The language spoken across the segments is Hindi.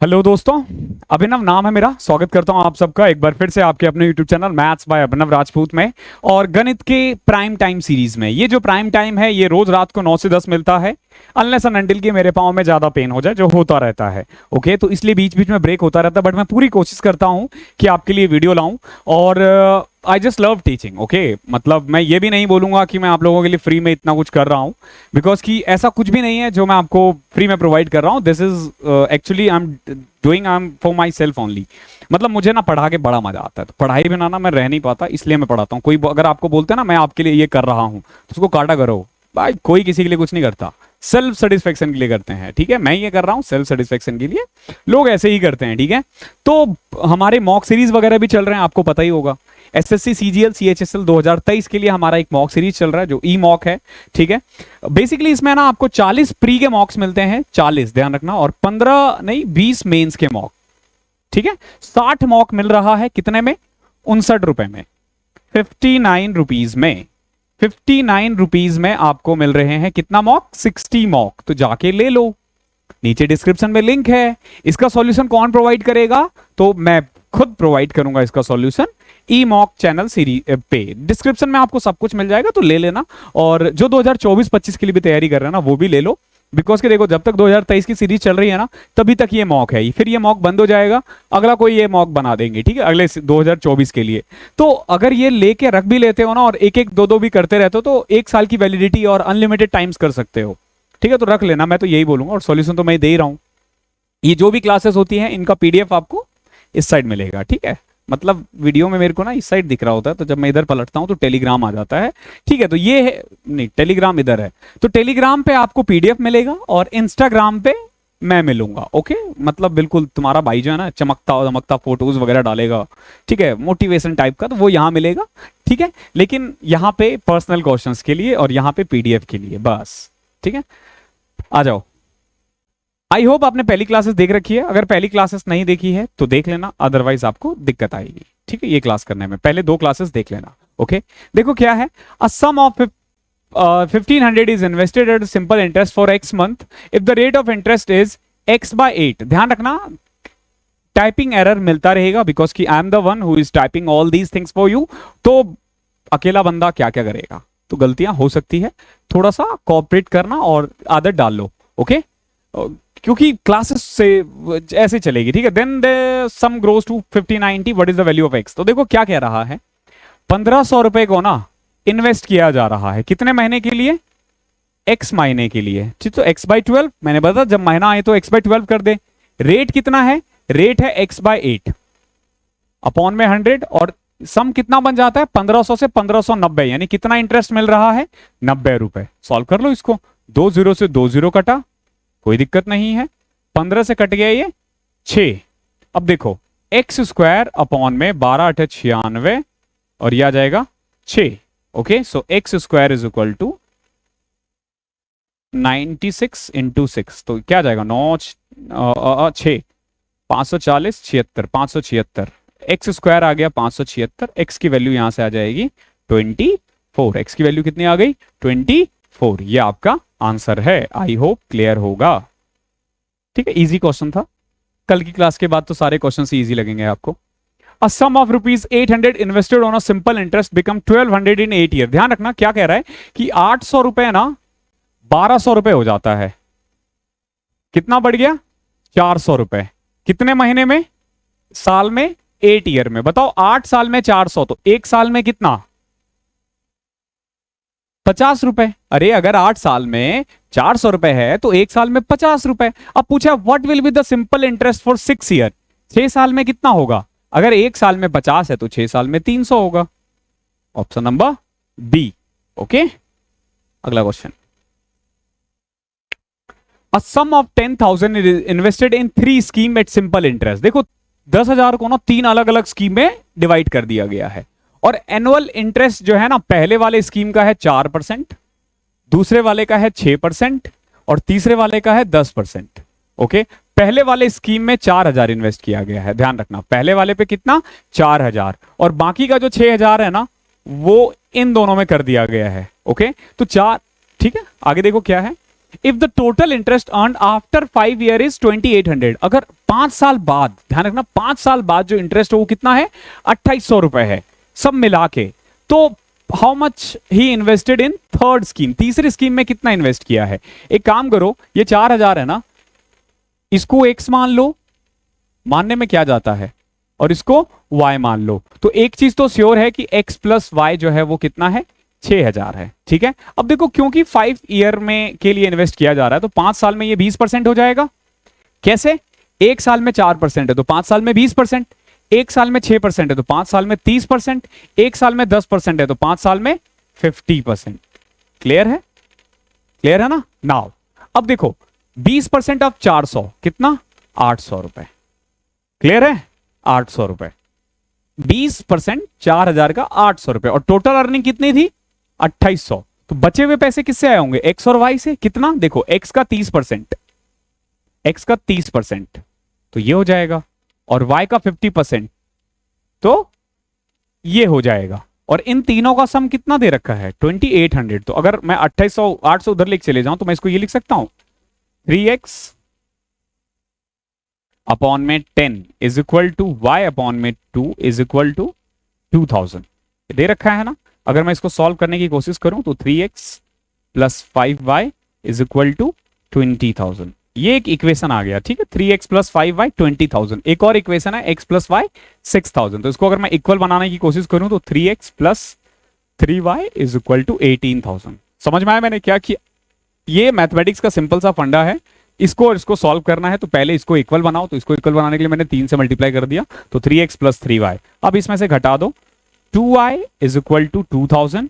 हेलो दोस्तों, अभिनव नाम है मेरा। स्वागत करता हूं आप सबका एक बार फिर से आपके अपने यूट्यूब चैनल मैथ्स बाय अभिनव राजपूत में और गणित के प्राइम टाइम सीरीज में। ये जो प्राइम टाइम है ये रोज रात को 9 से 10 मिलता है, अनलेस एंड अनटिल कि मेरे पाँव में ज्यादा पेन हो जाए, जो होता रहता है। ओके, तो इसलिए बीच बीच में ब्रेक होता रहता है, बट मैं पूरी कोशिश करता हूं कि आपके लिए वीडियो लाऊं। और I just love teaching. Okay, मतलब मैं ये भी नहीं बोलूंगा कि मैं आप लोगों के लिए फ्री में इतना कुछ कर रहा हूं, बिकॉज कि ऐसा कुछ भी नहीं है जो मैं आपको फ्री में प्रोवाइड कर रहा हूं। This is actually I am for my self only. मतलब मुझे ना पढ़ा के बड़ा मजा आता है, तो पढ़ाई बिना ना मैं रह नहीं पाता, इसलिए मैं पढ़ाता हूँ। कोई अगर आपको बोलते हैं ना मैं आपके लिए ये कर रहा हूँ, तो उसको काटा करो भाई। कोई किसी के लिए कुछ नहीं करता, सेल्फ सेटिस्फेक्शन के लिए करते हैं। ठीक है, मैं ये कर रहा हूं सेल्फ सेटिस्फेक्शन के लिए, लोग ऐसे ही करते हैं। ठीक है, तो हमारे मॉक सीरीज वगैरह भी चल रहे हैं, आपको पता ही होगा। एसएससी सीजीएल सीएचएसएल 2023 के लिए हमारा एक मॉक सीरीज चल रहा है जो ई मॉक है। ठीक है, बेसिकली इसमें ना आपको 40 प्री के मॉक्स मिलते हैं, 40 ध्यान रखना, और 15 नहीं 20 मेंस के मॉक। ठीक है, 60 मॉक मिल रहा है कितने में? 59 रुपए में, 59 रुपीज में। 59 रुपीज में आपको मिल रहे हैं कितना मॉक? 60 मॉक। तो जाके ले लो, नीचे डिस्क्रिप्शन में लिंक है। इसका सॉल्यूशन कौन प्रोवाइड करेगा? तो मैं खुद प्रोवाइड करूंगा इसका सॉल्यूशन ई मॉक चैनल सीरीज पे। डिस्क्रिप्शन में आपको सब कुछ मिल जाएगा, तो ले लेना। और जो 2024-25 के लिए भी तैयारी कर रहे हैं ना, वो भी ले लो, बिकॉज कि देखो जब तक 2023 की सीरीज चल रही है ना, तभी तक ये मॉक है। फिर ये मॉक बंद हो जाएगा, अगला कोई ये मॉक बना देंगे। ठीक है, अगले 2024 के लिए। तो अगर ये लेके रख भी लेते हो ना, और एक एक दो दो भी करते रहते हो, तो 1 साल की वैलिडिटी और अनलिमिटेड टाइम्स कर सकते हो। ठीक है, तो रख लेना, मैं तो यही बोलूंगा। और सॉल्यूशन तो मैं दे ही रहा हूं। ये जो भी क्लासेस होती हैं इनका पीडीएफ आपको इस साइड मिलेगा। ठीक है, मतलब वीडियो में मेरे को ना इस साइड दिख रहा होता है, तो जब मैं इधर पलटता हूं तो टेलीग्राम आ जाता है। ठीक है, तो ये है, नहीं टेलीग्राम इधर है, तो टेलीग्राम पे आपको पीडीएफ मिलेगा और इंस्टाग्राम पे मैं मिलूंगा। ओके, मतलब बिल्कुल तुम्हारा भाई जो है ना चमकता दमकता फोटोज वगैरह डालेगा, ठीक है, मोटिवेशन टाइप का, तो वो यहाँ मिलेगा। ठीक है, लेकिन यहाँ पे पर्सनल क्वेश्चंस के लिए और यहाँ पे पीडीएफ के लिए बस। ठीक है, आ जाओ। आई होप आपने पहली क्लासेस देख रखी है। अगर पहली क्लासेस नहीं देखी है तो देख लेना, अदरवाइज आपको दिक्कत आएगी। ठीक है, ये क्लास करने में पहले 2 क्लासेस देख लेना। ओके, देखो क्या है। A sum of 1500 is invested at simple interest for x month if the rate of interest is x/8। ध्यान रखना, टाइपिंग एरर मिलता रहेगा, बिकॉज कि I am the one who is typing all these things for you. तो अकेला बंदा क्या क्या करेगा, तो गलतियां हो सकती है, थोड़ा सा कोऑपरेट करना और आदत डाल लो। ओके, क्योंकि क्लासेस से ऐसे चलेगी। ठीक है, then the sum grows to 5090, what is the value of x। तो देखो क्या कह रहा है, 1500 रुपए को ना इन्वेस्ट किया जा रहा है, कितने महीने के लिए? x महीने के लिए। ठीक, तो x/12 मैंने बताया जब महीना आए तो x/12 कर दे। रेट कितना है? रेट है x/8 अपॉन में 100, और सम कितना बन जाता है? 1500 से 1590, यानी कितना इंटरेस्ट मिल रहा है? 90 रुपए। सॉल्व कर लो इसको, 2 0 से 2 0 कटा, कोई दिक्कत नहीं है। 15 से कट गया ये 6। अब देखो x² अपॉन में 12 8 96, और यह आ जाएगा 6। Okay, so x² is equal to 96 into 6, तो क्या आ जाएगा? 9 6 540 76 576। x² आ गया 576, x की वैल्यू यहां से आ जाएगी 24। x की वैल्यू कितनी आ गई? 24। ये आपका आंसर है। आई होप क्लियर होगा। ठीक है, इजी क्वेश्चन था। कल की क्लास के बाद तो सारे क्वेश्चन इजी लगेंगे आपको। A sum of ₹800 invested on a simple interest become 1200 in 8 year. ध्यान रखना क्या कह रहा है कि 800 रुपए ना 1200 रुपए हो जाता है। कितना बढ़ गया? 400 रुपए। कितने महीने में? साल में, 8 ईयर में। बताओ 8 साल में 400, तो 1 साल में कितना? 50 रुपए। अरे अगर 8 साल में 400 रुपए है तो 1 साल में 50 रुपए। अब पूछा what will be the simple interest for 6 year. 6 साल में कितना होगा? अगर 1 साल में 50 है तो 6 साल में 300 होगा। Option number B. ओके, अगला question. A sum of 10,000 invested in 3 scheme at simple interest. देखो 10,000 को ना 3 अलग अलग स्कीम में डिवाइड कर दिया गया है, और एनुअल इंटरेस्ट जो है ना पहले वाले स्कीम का है 4%, दूसरे वाले का है 6%, और तीसरे वाले का है 10%। ओके, पहले वाले स्कीम में 4,000 इन्वेस्ट किया गया है। ध्यान रखना, पहले वाले पे कितना? 4,000, और बाकी का जो 6,000 है ना वो इन दोनों में कर दिया गया है। ओके, तो 4। ठीक है, आगे देखो क्या है। If the total interest earn after 5 year is 2800, अगर 5 साल बाद, ध्यान रखना 5 साल बाद जो इंटरेस्ट हो वो कितना है, 2800 रुपए है सब मिला के, तो how much he invested in third scheme, तीसरी स्कीम में कितना इन्वेस्ट किया है। एक काम करो, ये 4000 है ना, इसको x मान लो, मानने में क्या जाता है, और इसको y मान लो, तो एक चीज तो श्योर है कि x प्लस वाई जो है वो कितना है, 6000 है। ठीक है, अब देखो क्योंकि 5 ईयर में के लिए इन्वेस्ट किया जा रहा है तो 5 साल में ये 20% हो जाएगा। कैसे, एक साल में 4% है तो 5 साल में 20%, एक साल में 6% है तो 5 साल में 30%, एक साल में 10% है तो 5 साल में 50%। क्लियर है, क्लियर है ना। नाउ अब देखो 20% ऑफ 400 कितना, 800 रुपए। क्लियर है, 800 रुपए, 20% 4000 का 800 रुपए, और टोटल अर्निंग कितनी थी, 2800। तो बचे हुए पैसे किससे आए होंगे, एक्स और वाई से। कितना, देखो एक्स का 30%, एक्स का 30% तो ये हो जाएगा, और वाई का 50% तो ये हो जाएगा, और इन तीनों का सम कितना दे रखा है, 2800। तो अगर मैं 2800 800 उधर लिख चले जाऊं तो मैं इसको ये लिख सकता हूं, 3x अपॉन में 10 is equal to y upon में 2 इज इक्वल टू 2000 दे रखा है ना। अगर मैं इसको सॉल्व करने की कोशिश करूं तो 3x plus 5y is equal to 20,000, ये एक इक्वेशन आ गया। ठीक है, 3x प्लस 5y 20,000। एक और इक्वेशन है x प्लस y 6,000। तो इसको अगर मैं इक्वल बनाने की कोशिश करूं तो 3x plus 3y is equal to 18,000। समझ में आया मैंने क्या किया। ये मैथमेटिक्स का सिंपल सा फंडा है, इसको और इसको सॉल्व करना है तो पहले इसको इक्वल बनाओ। तो इसको इक्वल बनाने के लिए मैंने 3 से मल्टीप्लाई कर दिया, तो 3x प्लस 3y। अब इसमें से घटा दो, 2y is equal to 2000,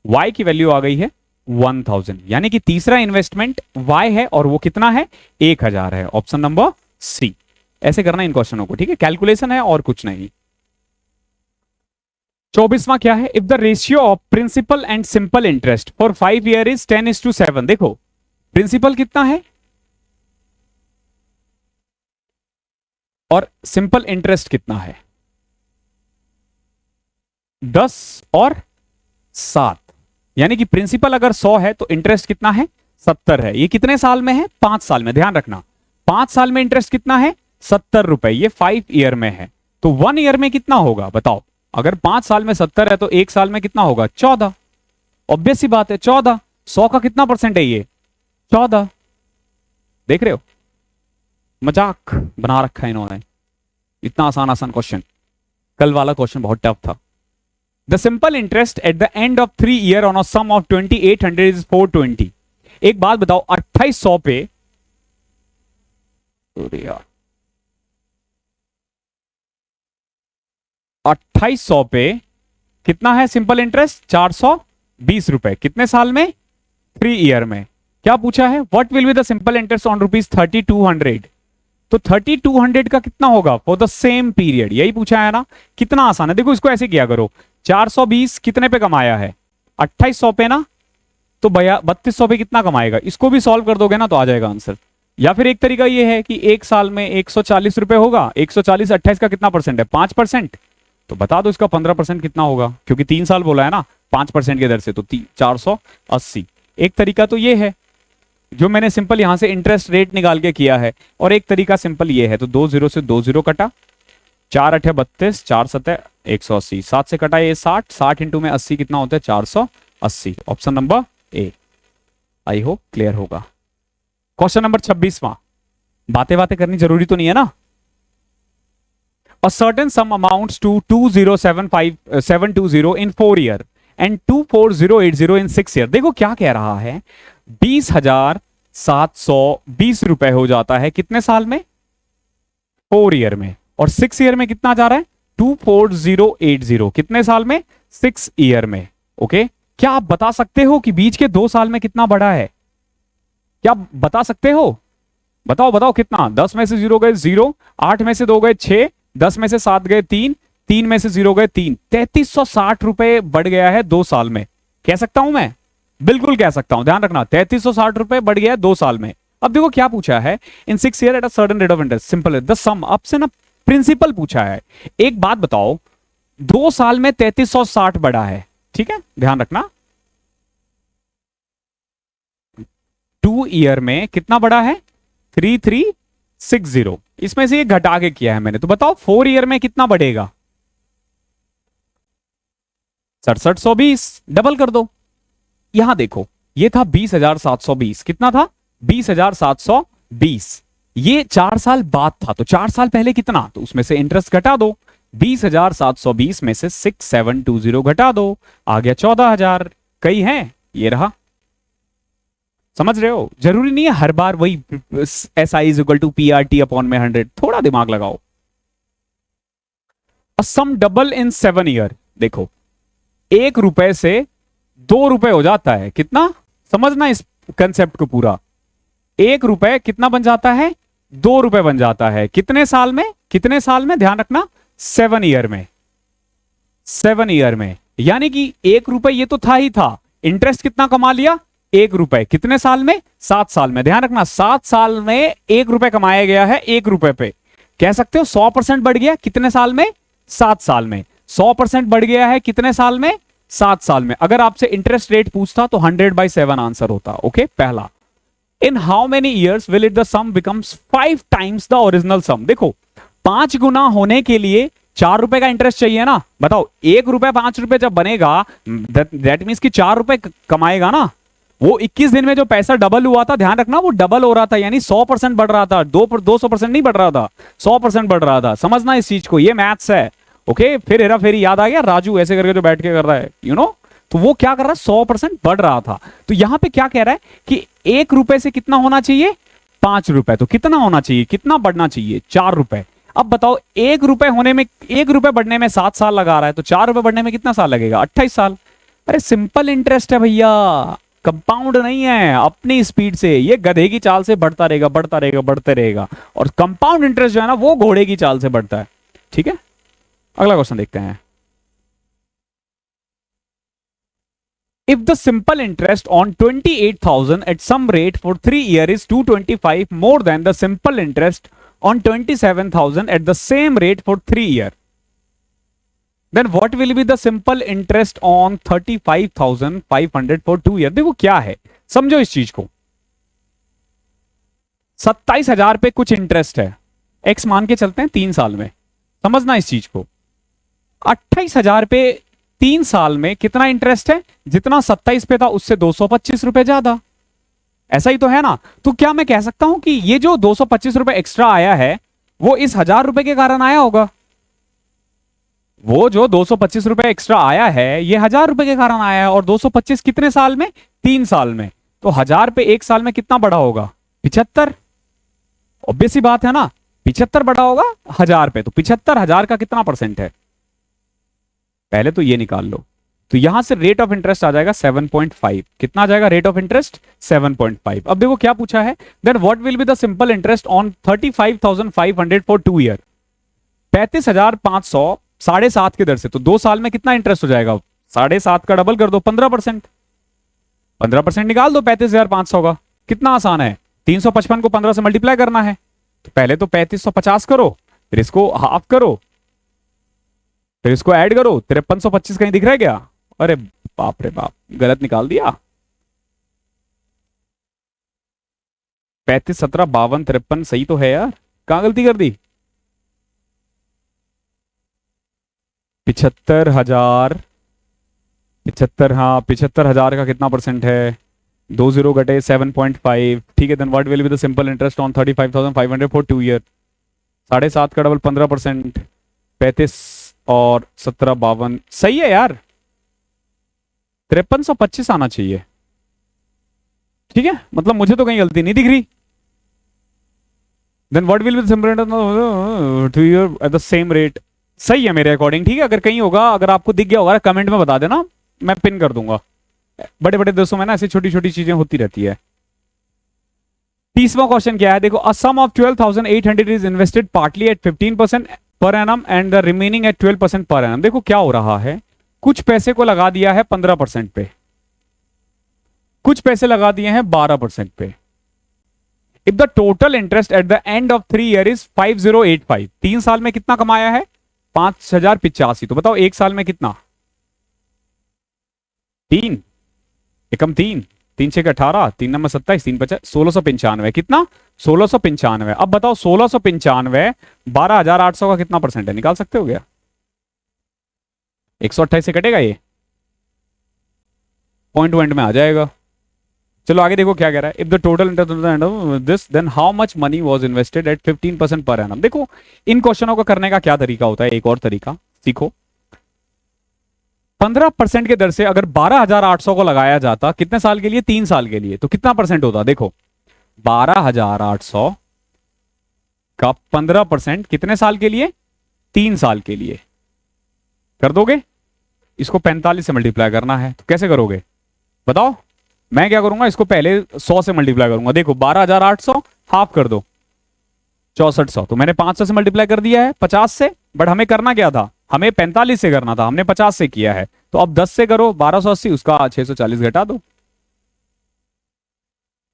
y की वैल्यू आ गई है 1000, यानी कि तीसरा इन्वेस्टमेंट y है और वो कितना है, 1000 है। Option number C. ऐसे करना इन क्वेश्चनों को, ठीक है, कैलकुलेशन है और कुछ नहीं। 24वां क्या है, if the ratio of principal and simple interest for 5 year is 10:7। देखो प्रिंसिपल कितना है और सिंपल इंटरेस्ट कितना है, 10 और 7, यानी कि प्रिंसिपल अगर 100 है तो इंटरेस्ट कितना है, 70 है। ये कितने साल में है, 5 साल में। ध्यान रखना 5 साल में इंटरेस्ट कितना है, 70 रुपए। ये 5 ईयर में है, तो 1 ईयर में कितना होगा बताओ। अगर 5 साल में 70 है तो 1 साल में कितना होगा, 14। ऑब्वियस सी बात है 14। 100 का कितना परसेंट है ये, 14। देख रहे हो, मजाक बना रखा है इन्होंने। इतना आसान आसान क्वेश्चन, कल वाला क्वेश्चन बहुत टफ था। The simple interest at the end of 3 year on a sum of 2800 is 420। एक बात बताओ, 2800 पे, यार 2800 पे कितना है सिंपल इंटरेस्ट, 420 रुपए। कितने साल में, 3 ईयर में। क्या पूछा है, what will be the simple interest on rupees 3200। तो 3200 का कितना होगा फॉर द सेम पीरियड, यही पूछा है ना। कितना आसान है, देखो इसको ऐसे किया करो, 420 कितने पे कमाया है, 2800 पे ना, तो 3200 पे कितना कमाएगा। इसको भी सॉल्व कर दोगे ना तो आ जाएगा आंसर। या फिर एक तरीका ये है कि एक साल में 140 रुपए होगा, 140 28 का कितना परसेंट है, 5%। तो बता दो इसका 15% कितना होगा, क्योंकि 3 साल बोला है ना 5% की दर से, तो 480। एक तरीका तो ये है जो मैंने सिंपल यहां से इंटरेस्ट रेट निकाल के किया है, और एक तरीका सिंपल ये है। तो 2 0 से 2 0 कटा, 4 8 32, 4 7 180, 7 से कटा ये 60, 60 इंटू में 80 कितना होता है, 480। Option number A. I hope clear होगा। क्वेश्चन नंबर 26वां, बातें बातें करनी जरूरी तो नहीं है ना। A certain sum amounts to 20750 in 4 year and 24080 in 6 year। देखो क्या कह रहा है, 20,720 रुपए हो जाता है कितने साल में, 4 ईयर में। और 6 ईयर में कितना जा रहा है, 24080 कितने साल में, 6 ईयर में। ओके, क्या आप बता सकते हो कि बीच के 2 साल में कितना बढ़ा है, क्या बता सकते हो, बताओ बताओ कितना। 10 में से 0 गए 0, 8 में से 2 गए 6, 10 में से 7 गए 3, 3 में से 0 गए 3। 3360 रुपए बढ़ गया है 2 साल में। कह सकता हूं मैं, बिल्कुल कह सकता हूं। ध्यान रखना 3360 रुपए बढ़ गया है 2 साल में। अब देखो क्या पूछा है, इन 6 year at a certain rate of interest. Simple है, द सम अब से ना प्रिंसिपल पूछा है। एक बात बताओ, 2 साल में 3360 बढ़ा है, ठीक है, ध्यान रखना। 2 ईयर में कितना बढ़ा है? 3360। इसमें से ये घटा के किया है मैंने, तो बताओ 4 ईयर में कितना बढ़ेगा? 6720। डबल कर दो। यहां देखो, ये था 20,720। कितना था? 20,720। ये 4 साल बाद था, तो 4 साल पहले कितना, तो उसमें से इंटरेस्ट घटा दो। 20,720 में से 6720 घटा दो, आ गया 14,000। कई है, ये रहा। समझ रहे हो? जरूरी नहीं है हर बार वही SI is equal to PRT upon में 100। थोड़ा दिमाग लगाओ। Sum double in 7 year. देखो, 1 रुपए से 2 रुपए हो जाता है। कितना? समझना इस कंसेप्ट को पूरा। 1 रुपए कितना बन जाता है? 2 रुपए बन जाता है। कितने साल में? कितने साल में? ध्यान रखना, 7 ईयर में। 7 ईयर में, यानी कि 1 रुपए ये तो था ही था। इंटरेस्ट कितना कमा लिया? 1 रुपए। कितने साल में? 7 साल में। ध्यान रखना, 7 साल में 1 रुपए कमाया गया है 1 रुपए पे। कह सकते हो 100% बढ़ गया। कितने साल में? 7 साल में। 100% बढ़ गया है कितने साल में? 7 साल में। अगर आपसे इंटरेस्ट रेट पूछता तो 100/7 आंसर होता। ओके, पहला। In how many years will it the sum becomes 5 times the original sum? देखो, 5 गुना होने के लिए 4 रुपए का इंटरेस्ट चाहिए ना। बताओ, 1 रुपए 5 रुपए जब बनेगा, दैट मीन्स कि 4 रुपए कमाएगा ना। वो 21 दिन में जो पैसा डबल हुआ था, ध्यान रखना, वो डबल हो रहा था, यानी 100% बढ़ रहा था। 200% नहीं बढ़ रहा था, 100% बढ़ रहा था। समझना इस चीज को, ये मैथ्स है। ओके, फिर हेरा फेरी याद आ गया? राजू ऐसे करके जो बैठ के कर रहा है, यू नो, तो वो क्या कर रहा है? 100% बढ़ रहा था। तो यहां पे क्या कह रहा है कि 1 रुपए से कितना होना चाहिए? 5 रुपए। तो कितना होना चाहिए? कितना बढ़ना चाहिए? 4 रुपए। अब बताओ, 1 रुपए होने में, 1 रुपए बढ़ने में 7 साल लगा रहा है, तो 4 रुपए बढ़ने में कितना साल लगेगा? 28 साल। अरे सिंपल इंटरेस्ट है भैया, कंपाउंड नहीं है। अपनी स्पीड से, ये गधे की चाल से बढ़ता रहेगा, बढ़ता रहेगा, बढ़ते रहेगा। और कंपाउंड इंटरेस्ट जो है ना, वो घोड़े की चाल से बढ़ता है। ठीक है, अगला क्वेश्चन देखते हैं। If the simple interest on 28,000 at some rate for 3 years is 225 more than the simple interest on 27,000 at the same rate for 3 years, then what will be the simple interest on 35,500 for 2 years? देखो क्या है, समझो इस चीज को। 27,000 पे कुछ इंटरेस्ट है, एक्स मान के चलते हैं 3 साल में। समझना इस चीज को। 28,000 पे 3 साल में कितना इंटरेस्ट है? जितना 27 पे था उससे 225 रुपए ज्यादा। ऐसा ही तो है ना? तो क्या मैं कह सकता हूं कि ये जो 225 रुपए एक्स्ट्रा आया है, वो इस 1000 रुपए के कारण आया होगा? वो जो 225 रुपए एक्स्ट्रा आया है, ये 1000 रुपए के कारण आया है। और 225 कितने साल में? 3 साल में। तो 1000 पे 1 साल में कितना बढ़ा होगा? 75। ऑब्वियस ही बात है ना, 75 बढ़ा होगा 1000 पे। तो 75 1000 का कितना परसेंट है? पहले तो ये निकाल लो। तो यहां से रेट ऑफ इंटरेस्ट आ जाएगा 7.5। कितना आ जाएगा रेट ऑफ इंटरेस्ट? 7.5। अब देखो क्या पूछा है, then what will be the simple interest on 35,500 for 2 year? 35,500 7.5 की दर से, तो 2 साल में कितना इंटरेस्ट हो जाएगा? 7.5 का डबल कर दो, 15%। 15% निकाल दो 35,500 का। कितना आसान है, 355 को 15 से मल्टीप्लाई करना है। तो पहले तो 3550 करो, फिर इसको हाफ करो, फिर इसको ऐड करो। 5325 कहीं दिख रहा है क्या? अरे बाप रे बाप, गलत निकाल दिया। 35 17 52 53 सही तो है यार, कहां गलती कर दी? 75,000। 75, हाँ 75,000 का कितना परसेंट है? 20 घटे 7.5। ठीक है, then what will be the simple interest on 35,500 for 2 year? 7.5 का डबल 15%। 35 और 17 52 सही है यार। 5325 आना चाहिए। ठीक है, मतलब मुझे तो कहीं गलती नहीं दिख रही। Then what will be the simple interest 2 year at the same rate? सही है मेरे अकॉर्डिंग। ठीक है, अगर कहीं होगा, अगर आपको दिख गया होगा कमेंट में बता देना, मैं पिन कर दूंगा। बड़े बड़े देशों में ना ऐसी छोटी छोटी चीजें होती रहती है। 30वां क्वेश्चन क्या है, देखो, a sum of 12,800 is invested partly at 15% per annum and the remaining at 12% per annum. देखो क्या हो रहा है, कुछ पैसे को लगा दिया है 15% पे, कुछ पैसे लगा दिए हैं 12% पे। If the total interest at the end of 3 year is 5085, 3 साल में कितना कमाया है? 5085। तो बताओ 1 साल में कितना? 3 एकम 3। तीन छः 18, 3 नंबर 27, 3 50, 1695। कितना? 1695। अब बताओ 1695 12,800 का कितना परसेंट है? निकाल सकते हो क्या? 128 से कटेगा ये, पॉइंट पॉइंट में आ जाएगा। चलो आगे देखो क्या कह रहा है। If the total interest this then how much money was invested at 15% per annum. देखो इन क्वेश्चनों को करने का क्या तरीका होता है, एक और तरीका सीखो। 15% के दर से अगर 12,800 को लगाया जाता, कितने साल के लिए? 3 साल के लिए, तो कितना परसेंट होता? देखो 12,800 का 15% कितने साल के लिए? 3 साल के लिए। कर दोगे? इसको 45 से मल्टीप्लाई करना है, तो कैसे करोगे बताओ? मैं क्या करूंगा, इसको पहले 100 से मल्टीप्लाई करूंगा। देखो 12,800 हाफ कर दो 6400, तो मैंने 500 से मल्टीप्लाई कर दिया है 50 से। बट हमें करना क्या था? हमें 45 से करना था, हमने 50 से किया है। तो अब 10 से करो 1280, उसका 640 घटा दो।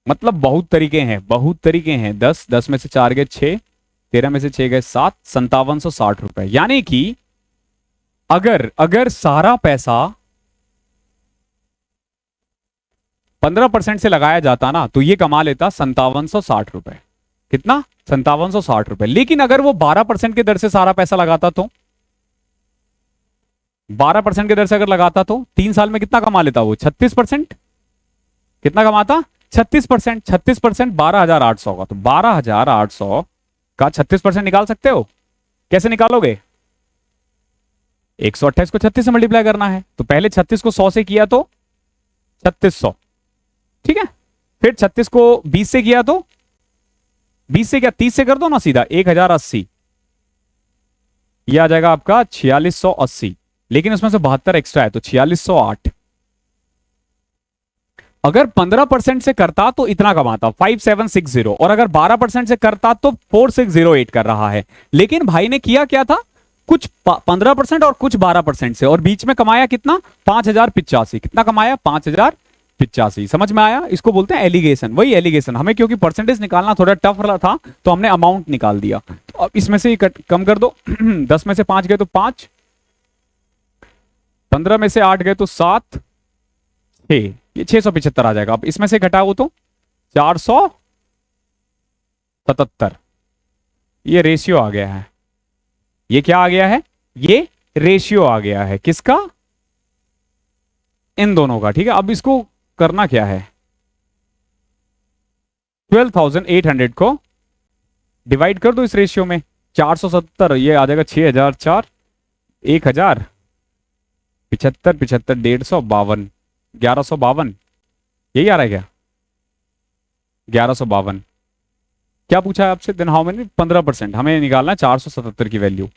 मतलब बहुत तरीके हैं, बहुत तरीके हैं। 10 में से 4 गए 6, 13 में से 6 गए 7, 5760 रुपए। यानी कि अगर अगर सारा पैसा 15% से लगाया जाता ना, तो ये कमा लेता 5760 रुपए। कितना? 5760 रुपए। लेकिन अगर वो 12% के दर से सारा पैसा लगाता, तो 12% के दर से अगर लगाता, तो 3 साल में कितना कमा लेता वो? 36%। कितना कमाता? 36%। 36% 12,800 का, तो 12,800 का 36% निकाल सकते हो? कैसे निकालोगे? 128 को 36 से मल्टीप्लाई करना है, तो पहले 36 को 100 से किया तो 3600, ठीक है। फिर 36 को 20 से किया तो 20 से क्या 30 से कर दो ना सीधा, 1080। यह आ जाएगा आपका 4680, लेकिन उसमें से 72 एक्स्ट्रा है, तो 4608। अगर 15% से करता तो इतना कमाता 5760, और अगर 12% से करता तो 4608 कर रहा है। लेकिन भाई ने किया क्या था? कुछ 15% और कुछ 12% से, और बीच में कमाया कितना? 5085। कितना कमाया? 5085। समझ में आया? इसको बोलते हैं एलिगेशन। वही एलिगेशन। हमें क्योंकि परसेंटेज निकालना थोड़ा टफ रहा था, तो हमने अमाउंट निकाल दिया। तो अब इसमें से कम कर दो 10 में से 5 गए तो 5, 15 में से 8 गए तो 7, 6, ये 675 आ जाएगा। अब इसमें से घटाओ तो 477। ये रेशियो आ गया है। ये क्या आ गया है? ये रेशियो आ गया है। किसका? इन दोनों का, ठीक है। अब इसको करना क्या है? 12,800 को डिवाइड कर दो इस रेशियो में। 470, ये आ जाएगा 6004, 1000, 75, 75, 150, 1152। यही आ रहा है क्या? 1152। क्या पूछा है आपसे? Then how many? 15%। हमें निकालना है 477 की वैल्यू।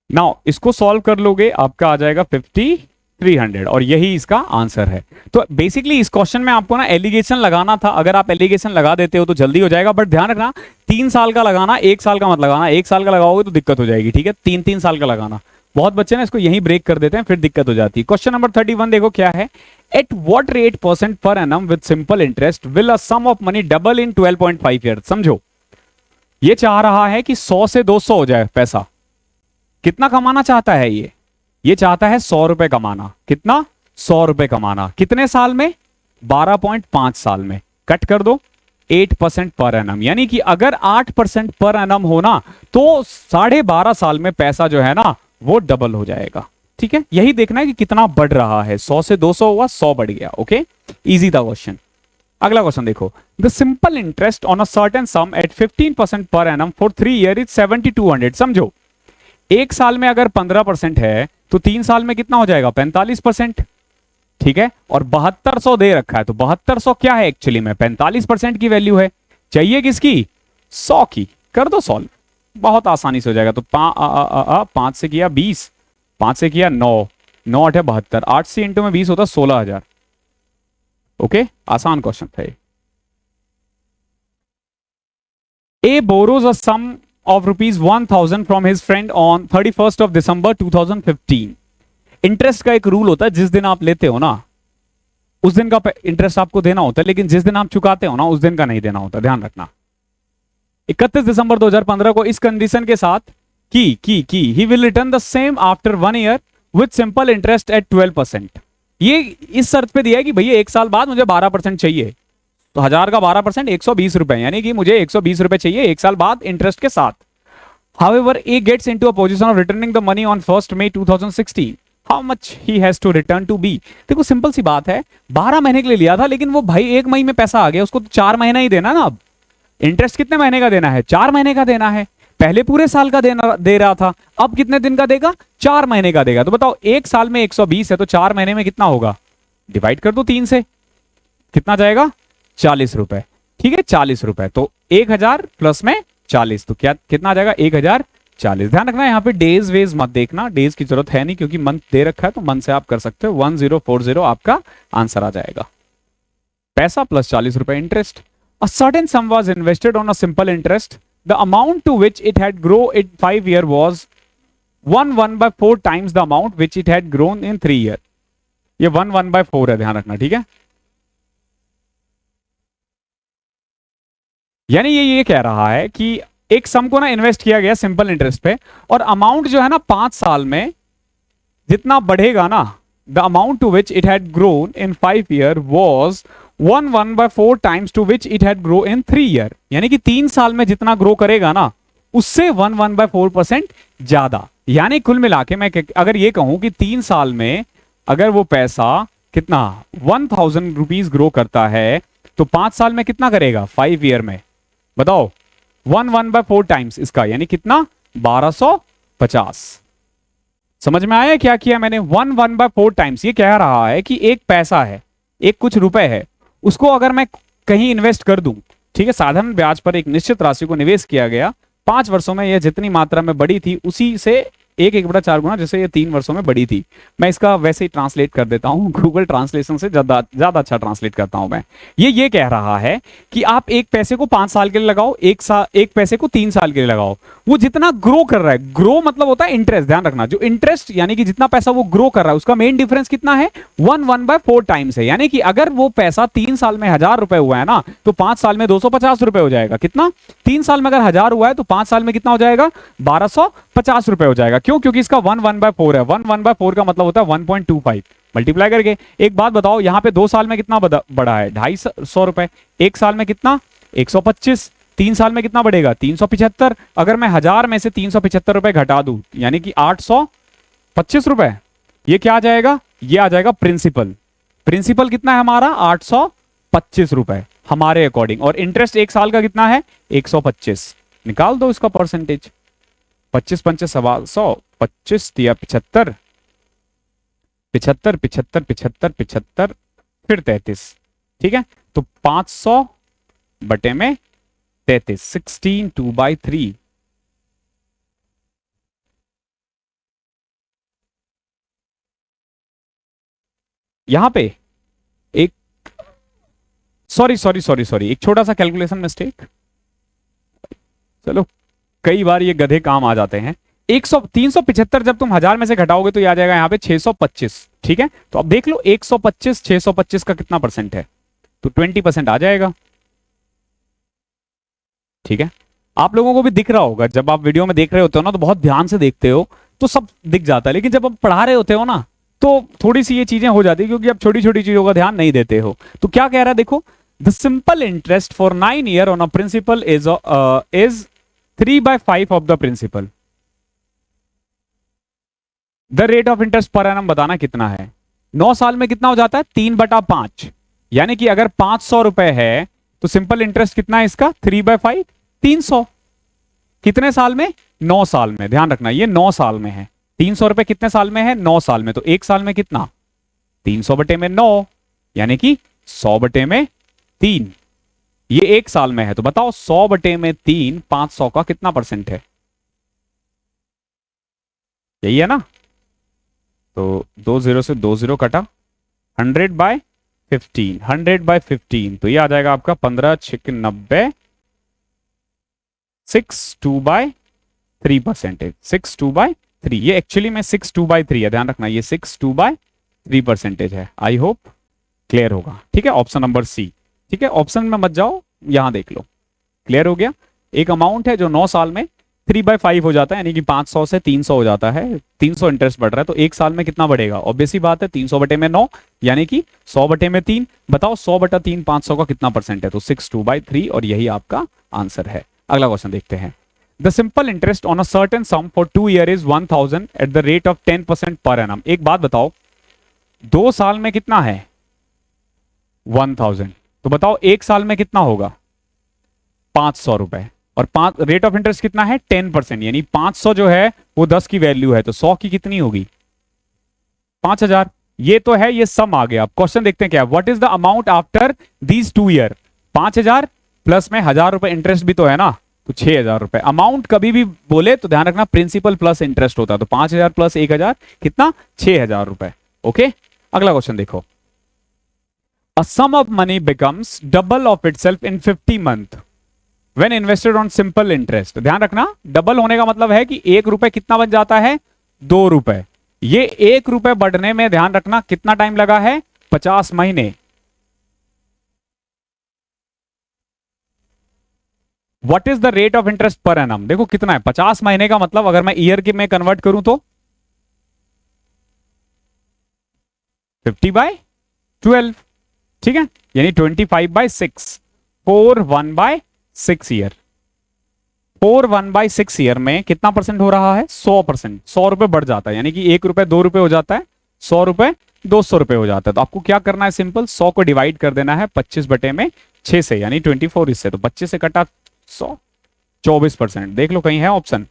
नाउ इसको सॉल्व कर लोगे, आपका आ जाएगा 5300, और यही इसका आंसर है। तो बेसिकली इस क्वेश्चन में आपको ना एलिगेशन लगाना था। अगर आप एलिगेशन लगा देते हो तो जल्दी हो जाएगा, बट ध्यान रखना 3 साल का लगाना, 1 साल का मत लगाना। 1 साल का लगाओगे तो दिक्कत हो जाएगी, ठीक है। 3 साल का लगाना। बहुत बच्चे ना इसको यहीं ब्रेक कर देते हैं, फिर दिक्कत हो जाती है। क्वेश्चन नंबर 31 देखो क्या है। At what rate % per annum with simple interest will a sum of money double in 12.5 year. समझो, ये चाह रहा है कि 100 से 200 हो जाए पैसा। कितना कमाना चाहता है ये चाहता है 100 रुपए कमाना। कितना? 100 रुपए कमाना। कितने साल में? 12.5 साल में। कट कर दो 8% पर एनम, यानी कि अगर 8% पर एनम होना, तो 12.5 साल में पैसा जो है ना वो डबल हो जाएगा, ठीक है। यही देखना है कि कितना बढ़ रहा है। 100 से 200 हुआ, 100 बढ़ गया। ओके, इजी था क्वेश्चन। अगला क्वेश्चन देखो। The simple interest on a certain sum at 15% per annum for 3 year is 7200। समझो, एक साल में अगर 15% है तो 3 साल में कितना हो जाएगा? 45%, ठीक है। और 7200 दे रखा है, तो 7200 क्या है एक्चुअली में? 45% की वैल्यू है। चाहिए किसकी? 100 की। कर दो सॉल्व, बहुत आसानी से हो जाएगा। तो 5 से किया 20, 5 से किया 9, 9 8 72, 8 से इंटू में 20 होता 16,000। ओके, आसान क्वेश्चन था ये। A borrows a sum of ₹1,000 from his friend on 31st of December 2015. Interest का एक रूल होता है, जिस दिन आप लेते हो ना उस दिन का इंटरेस्ट आपको देना होता है, लेकिन जिस दिन आप चुकाते हो ना उस दिन का नहीं देना होता। ध्यान रखना। 31 दिसंबर 2015 को इस कंडीशन के साथ कि he will return the same after 1 year with simple interest eight 12%। ये इस शर्त पे दिया है कि भैया 1 साल बाद मुझे 12% चाहिए, तो 1000 का 12% 120 रुपए, यानी कि मुझे 120 रुपए चाहिए 1 साल बाद इंटरेस्ट के साथ। However, A gets into a position of returning the money on 1st May 2016. How much he has to return to B? देखो सिंपल सी बात है, 12 महीने के लिए लिया था, लेकिन वो भाई 1 मई में पैसा आ गया, उसको तो 4 महीना ही देना ना। अब इंटरेस्ट कितने महीने का देना है? 4 महीने का देना है। पहले पूरे साल का देना दे रहा था, अब कितने दिन का देगा? 4 महीने का देगा। तो बताओ 1 साल में 120 है, तो 4 महीने में कितना होगा? डिवाइड कर दो 3 से, कितना जाएगा? 40 रुपए। ठीक है, 40 रुपए। तो 1000 प्लस में 40, तो क्या कितना आ जाएगा? 1040। ध्यान रखना यहाँ पे डेज वेज मत देखना, डेज की जरूरत है नहीं क्योंकि मंथ दे रखा है, तो मंथ से आप कर सकते हो। 1040 आपका आंसर आ जाएगा। पैसा प्लस 40 रुपए interest. A certain sum was invested on a simple interest, the amount to which it had grow in 5 year was 1/4 times the amount which it had grown in 3 year. ये 1/4 है, ध्यान रखना, ठीक है। यानी ये कह रहा है कि एक सम को ना इन्वेस्ट किया गया सिंपल इंटरेस्ट पे, और अमाउंट जो है ना 5 साल में जितना बढ़ेगा ना, the amount to which it had grown in 5 year was 1/4 times to which it had grow in 3 year. यानी कि 3 साल में जितना ग्रो करेगा ना, उससे 1/4% ज्यादा। यानी कुल मिला के मैं अगर ये कहूं कि 3 साल में अगर वो पैसा कितना 1000 रुपीज ग्रो करता है, तो 5 साल में कितना करेगा? 5 ईयर में बताओ 1/4 टाइम्स इसका, यानी कितना? 1250। समझ में आया क्या किया मैंने? 1/4 टाइम्स। ये कह रहा है कि एक पैसा है, एक कुछ रुपए है, उसको अगर मैं कहीं इन्वेस्ट कर दूं, ठीक है, साधारण ब्याज पर एक निश्चित राशि को निवेश किया गया, 5 वर्षों में यह जितनी मात्रा में बढ़ी थी उसी से 1/4 गुना, जैसे ये 3 वर्षों में बढ़ी थी। मैं इसका वैसे ही ट्रांसलेट कर देता हूं, गूगल ट्रांसलेशन से ज्यादा अच्छा ट्रांसलेट करता हूं मैं। ये कह रहा है कि आप एक पैसे को 5 साल के लिए लगाओ, एक पैसे को 3 साल के लिए लगाओ, वो जितना ग्रो कर रहा है, ग्रो मतलब होता है इंटरेस्ट, ध्यान रखना, जो इंटरेस्ट यानी कि जितना पैसा वो ग्रो कर रहा है उसका मेन डिफरेंस कितना है? 1/4 टाइम्स है। यानी कि अगर वो पैसा 3 साल में 1000 रुपए हुआ है ना, तो 5 साल में 250 रुपए हो जाएगा। कितना? 3 साल में अगर 1000 हुआ है तो 5 साल में कितना हो जाएगा? 1250 रुपए हो जाएगा। क्यों? क्योंकि इसका 1/4 है। 1/4 का मतलब होता है 1.25 मल्टीप्लाई करके। एक बात बताओ, यहां पे 2 साल में कितना बढ़ा है? 250 रुपए। 1 साल में कितना? 125। 3 साल में कितना बढ़ेगा? 375। अगर मैं 1000 में से 375 रुपए घटा दूं, यानी कि 825 रुपए, ये क्या आ जाएगा? ये आ जाएगा प्रिंसिपल। प्रिंसिपल कितना है हमारा? 825 रुपए हमारे अकॉर्डिंग। और इंटरेस्ट 1 साल का कितना है? 125। निकाल दो इसका परसेंटेज। 25 पंचे 100, 25 दिया 75, 75 75 75 75 फिर 33। ठीक है, तो 500 बटे में 33, 16 2/3। यहां पे एक सॉरी एक छोटा सा कैलकुलेशन मिस्टेक। चलो, कई बार ये गधे काम आ जाते हैं। 375 जब तुम 1000 में से घटाओगे तो ये आ जाएगा यहाँ पे 625। ठीक है, तो अब देख लो 125 625 का कितना परसेंट है, तो 20% आ जाएगा। ठीक है, आप लोगों को भी दिख रहा होगा, जब आप वीडियो में देख रहे होते हो ना तो बहुत ध्यान से देखते हो तो सब दिख जाता है, लेकिन जब आप पढ़ा रहे होते हो ना तो थोड़ी सी ये चीजें हो जाती है, क्योंकि आप छोटी छोटी चीजों का ध्यान नहीं देते हो। तो क्या कह रहा है देखो, the simple interest for 9 year on a principal is 3/5 of the principal. The rate of interest per annum बताना कितना है? 9 साल में कितना हो जाता है? 3/5। यानी कि अगर 500 रुपए है तो सिंपल इंटरेस्ट कितना है इसका? 3/5, 300। कितने साल में? 9 साल में। ध्यान रखना ये 9 साल में है। 300 रुपए कितने साल में है? 9 साल में। तो 1 साल में कितना? 300 बटे में 9, यानी कि 100 बटे में 3। ये 1 साल में है, तो बताओ 100 बटे में 3 500 का कितना परसेंट है? यही है ना। तो 2 0 से 2 0 कटा, 100/15, 100/15, तो ये आ जाएगा आपका 15 6 90, 62/3%। 62/3, ये एक्चुअली में 62/3 है, ध्यान रखना ये 62/3% है। आई होप क्लियर होगा। ठीक है, ऑप्शन नंबर सी। ठीक है, ऑप्शन में मत जाओ, यहां देख लो। क्लियर हो गया। एक अमाउंट है जो 9 साल में 3/5 हो जाता है, यानी कि 500 से 300 हो जाता है, 300 इंटरेस्ट बढ़ रहा है, तो एक साल में कितना बढ़ेगा? ऑब्वियस ही बात है 300 बटे में 9 यानी कि 100 बटे में 3। बताओ 100 बटा 3 500 का कितना परसेंट है? तो 62/3, और यही आपका आंसर है। अगला क्वेश्चन देखते हैं। The simple interest on a certain some for 2 year is 1000 at the rate of 10% per annum. एक बात बताओ, 2 साल में कितना है? 1000। तो बताओ एक साल में कितना होगा? 500 रुपए। और रेट ऑफ इंटरेस्ट कितना है? 10%, यानी 500 जो है वो 10 की वैल्यू है, तो 100 की कितनी होगी? 5000। ये तो है, ये सम आ गया। अब क्वेश्चन देखते हैं क्या। What is the amount after these 2 year? 5000 plus में 1000 रुपए इंटरेस्ट भी तो है ना, तो 6000 रुपए। अमाउंट कभी भी बोले तो ध्यान रखना प्रिंसिपल प्लस इंटरेस्ट होता है, तो 5000 प्लस 1000 कितना? 6000 रुपए। ओके, अगला क्वेश्चन देखो। A sum of money becomes double of itself in 50 month when invested on simple interest। ध्यान रखना, डबल होने का मतलब है कि 1 रुपए कितना बन जाता है? 2 रुपए। ये 1 रुपए बढ़ने में ध्यान रखना कितना टाइम लगा है? 50 महीने। What is the rate of interest per annum? देखो कितना है, 50 महीने का मतलब अगर मैं ईयर के में कन्वर्ट करूं तो 50/12, ठीक है, यानी 25/6, 4/1/6 ईयर। 4/1/6 ईयर में कितना परसेंट हो रहा है? 100%। 100 रुपए बढ़ जाता है, यानी कि 1 रुपए 2 रुपए हो जाता है, 100 रुपए 200 रुपए हो जाता है। तो आपको क्या करना है? सिंपल 100 को डिवाइड कर देना है 25 बटे में 6 से, यानी 24 इससे, तो 25 से कटा 100, 24%। देख लो कहीं है ऑप्शन,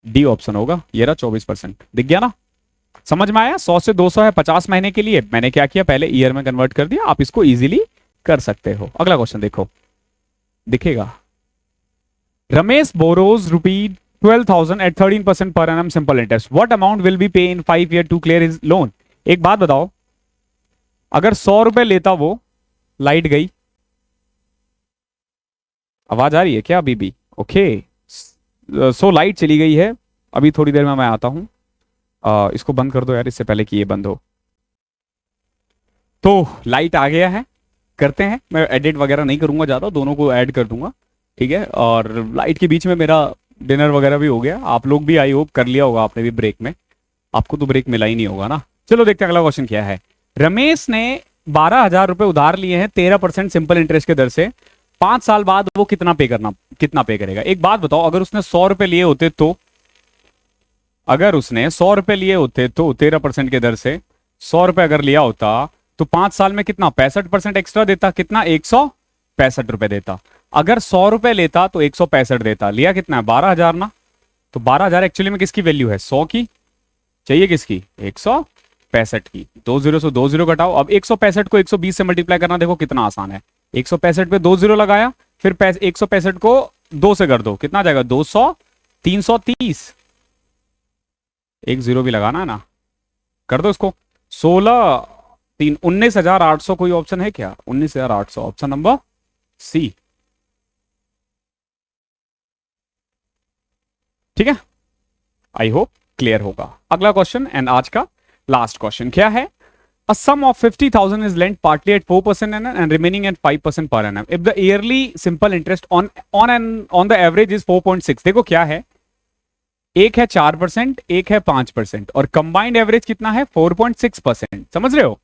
डी ऑप्शन होगा, ये रहा 24%। दिख गया ना? समझ में आया? 100 से 200 है 50 महीने के लिए। मैंने क्या किया, पहले ईयर में कन्वर्ट कर दिया, आप इसको इजीली कर सकते हो। अगला क्वेश्चन देखो, दिखेगा। Ramesh borrows ₹12,000 at 13% per annum simple interest. What amount will be pay in 5 year to clear his loan? एक बात बताओ, अगर 100 रुपए लेता वो, लाइट गई, आवाज आ रही है क्या अभी भी? ओके, सो लाइट चली गई है, अभी थोड़ी देर में मैं आता हूं। इसको बंद कर दो यार, इससे पहले कि ये बंद हो। तो लाइट आ गया है, करते हैं। मैं एडिट वगैरह नहीं करूंगा ज़्यादा, दोनों को ऐड कर दूंगा, ठीक है। और लाइट के बीच में मेरा डिनर वगैरह भी हो गया। आप लोग भी आई होप कर लिया होगा आपने भी ब्रेक में, आपको तो ब्रेक मिला ही नहीं होगा ना। चलो देखते हैं अगला क्वेश्चन क्या है। रमेश ने 12,000 रुपए उधार लिए हैं 13% सिंपल इंटरेस्ट के दर से। 5 साल बाद वो कितना पे करेगा? एक बात बताओ, अगर उसने 100 रुपए लिए होते तो, अगर उसने 100 रुपए लिए होते तो 13% के दर से 100 रुपए अगर लिया होता तो 5 साल में कितना? 65% एक्स्ट्रा देता, कितना? 165 रुपए देता। अगर 100 रुपए लेता तो 165 देता। लिया कितना है? 12,000 ना। तो 12,000 एक्चुअली में किसकी वैल्यू है? 100 की। चाहिए किसकी? 165 की। 2 जीरो से 2 जीरो घटाओ। अब 165 को 120 से मल्टीप्लाई करना देखो कितना आसान है। 165 पे 2 जीरो लगाया, फिर 165 को 2 से कर दो, कितना आ जाएगा? 200, 330, एक जीरो भी लगाना है ना, कर दो इसको। 16 3 19,800 कोई ऑप्शन है क्या? 19,800 ऑप्शन नंबर सी, ठीक है। आई होप क्लियर होगा। अगला क्वेश्चन एंड आज का लास्ट क्वेश्चन क्या है? A sum of 50,000 is lent partly at 4% annum and remaining at 5% per annum. If the yearly simple interest on the average is 4.6, देखो क्या है, एक है 4%, एक है 5%, और कंबाइंड एवरेज कितना है? 4.6%। समझ रहे हो?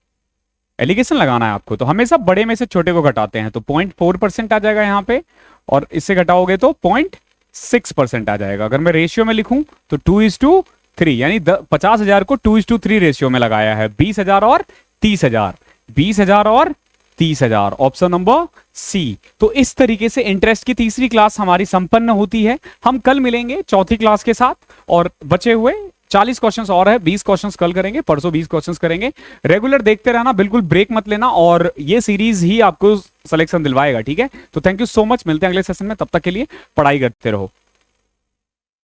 एलिगेशन लगाना है आपको, तो हमेशा बड़े में से छोटे को घटाते हैं, तो 0.4% आ जाएगा यहाँ पे, और इससे घटाओगे तो 0.6% आ जाएगा। अगर मैं रेशियो में लिखूं तो 2:3, यानी 50,000 को 2:3 रेशियो में लगाया है। 20,000 और 30,000, 20,000 और 30,000, ऑप्शन नंबर सी। तो इस तरीके से इंटरेस्ट की तीसरी क्लास हमारी संपन्न होती है। हम कल मिलेंगे चौथी क्लास के साथ, और बचे हुए 40 क्वेश्चंस और है, 20 क्वेश्चंस कल करेंगे, परसों 20 क्वेश्चंस करेंगे। रेगुलर देखते रहना, बिल्कुल ब्रेक मत लेना, और ये सीरीज ही आपको सिलेक्शन दिलवाएगा, ठीक है। तो थैंक यू सो मच, मिलते हैं अगले सेशन में, तब तक के लिए पढ़ाई करते रहो।